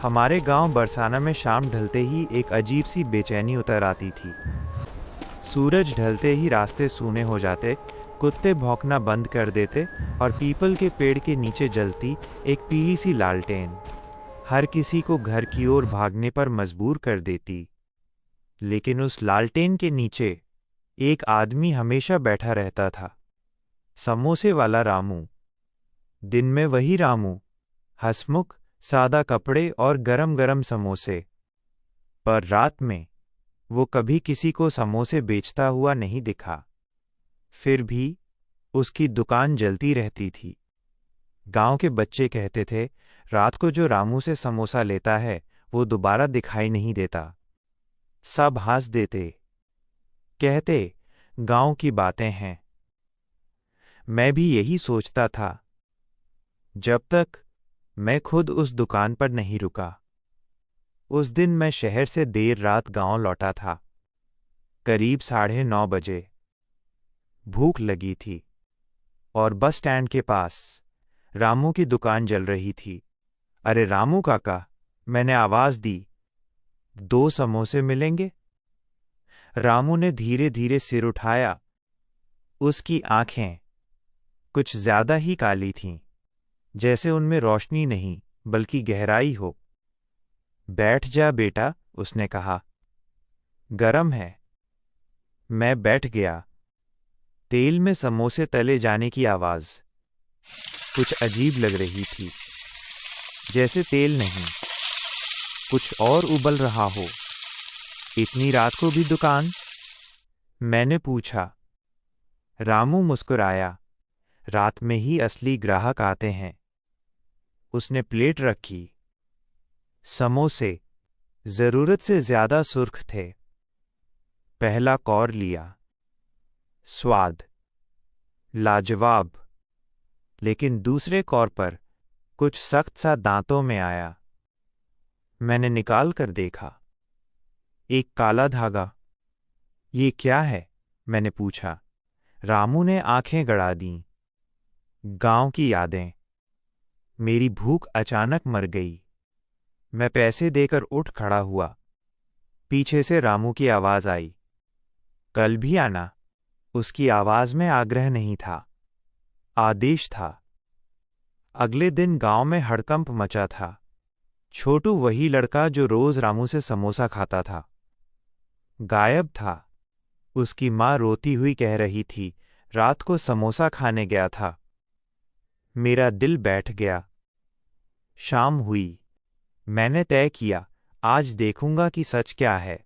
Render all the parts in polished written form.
हमारे गांव बरसाना में शाम ढलते ही एक अजीब सी बेचैनी उतर आती थी। सूरज ढलते ही रास्ते सूने हो जाते, कुत्ते भौंकना बंद कर देते और पीपल के पेड़ के नीचे जलती एक पीली सी लालटेन हर किसी को घर की ओर भागने पर मजबूर कर देती। लेकिन उस लालटेन के नीचे एक आदमी हमेशा बैठा रहता था, समोसे वाला रामू। दिन में वही रामू, हंसमुख, सादा कपड़े और गरम गरम समोसे। पर रात में वो कभी किसी को समोसे बेचता हुआ नहीं दिखा। फिर भी उसकी दुकान जलती रहती थी। गांव के बच्चे कहते थे, रात को जो रामू से समोसा लेता है वो दोबारा दिखाई नहीं देता। सब हंस देते, कहते गांव की बातें हैं। मैं भी यही सोचता था, जब तक मैं खुद उस दुकान पर नहीं रुका। उस दिन मैं शहर से देर रात गांव लौटा था, करीब 9:30 बजे। भूख लगी थी और बस स्टैंड के पास रामू की दुकान जल रही थी। अरे रामू काका, मैंने आवाज दी, 2 समोसे मिलेंगे? रामू ने धीरे धीरे सिर उठाया। उसकी आंखें कुछ ज्यादा ही काली थीं, जैसे उनमें रोशनी नहीं बल्कि गहराई हो। बैठ जा बेटा, उसने कहा, गरम है। मैं बैठ गया। तेल में समोसे तले जाने की आवाज कुछ अजीब लग रही थी, जैसे तेल नहीं, कुछ और उबल रहा हो। इतनी रात को भी दुकान? मैंने पूछा। रामू मुस्कुराया, रात में ही असली ग्राहक आते हैं। उसने प्लेट रखी। समोसे जरूरत से ज्यादा सुर्ख थे। पहला कौर लिया। स्वाद लाजवाब, लेकिन दूसरे कौर पर कुछ सख्त सा दांतों में आया। मैंने निकाल कर देखा, एक काला धागा। ये क्या है? मैंने पूछा। रामू ने आंखें गड़ा दीं। गांव की यादें। मेरी भूख अचानक मर गई। मैं पैसे देकर उठ खड़ा हुआ। पीछे से रामू की आवाज आई, कल भी आना। उसकी आवाज में आग्रह नहीं था, आदेश था। अगले दिन गांव में हड़कंप मचा था। छोटू, वही लड़का जो रोज रामू से समोसा खाता था, गायब था। उसकी माँ रोती हुई कह रही थी, रात को समोसा खाने गया था। मेरा दिल बैठ गया। शाम हुई। मैंने तय किया, आज देखूंगा कि सच क्या है।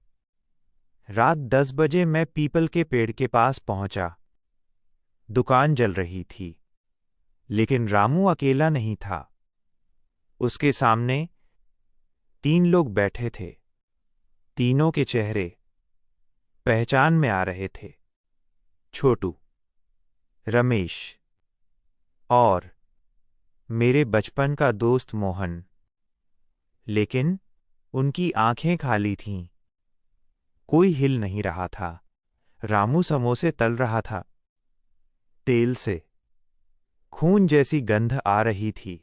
रात 10 बजे मैं पीपल के पेड़ के पास पहुंचा। दुकान जल रही थी, लेकिन रामू अकेला नहीं था। उसके सामने 3 लोग बैठे थे। तीनों के चेहरे पहचान में आ रहे थे, छोटू, रमेश और मेरे बचपन का दोस्त मोहन। लेकिन उनकी आंखें खाली थीं। कोई हिल नहीं रहा था। रामू समोसे तल रहा था, तेल से खून जैसी गंध आ रही थी।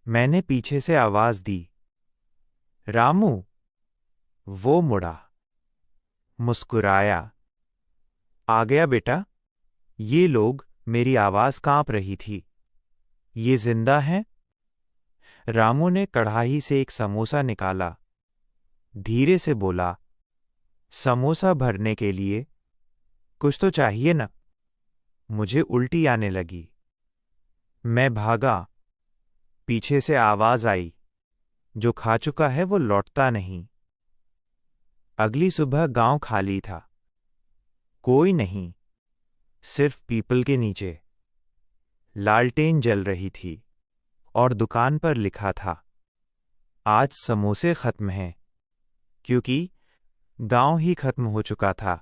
मैंने पीछे से आवाज दी, रामू। वो मुड़ा, मुस्कुराया। आ गया बेटा। ये लोग, मेरी आवाज कांप रही थी, ये जिंदा हैं? रामू ने कढ़ाई से एक समोसा निकाला। धीरे से बोला, समोसा भरने के लिए कुछ तो चाहिए ना। मुझे उल्टी आने लगी। मैं भागा। पीछे से आवाज आई, जो खा चुका है वो लौटता नहीं। अगली सुबह गांव खाली था। कोई नहीं, सिर्फ पीपल के नीचे लालटेन जल रही थी और दुकान पर लिखा था, आज समोसे खत्म हैं, क्योंकि गांव ही खत्म हो चुका था।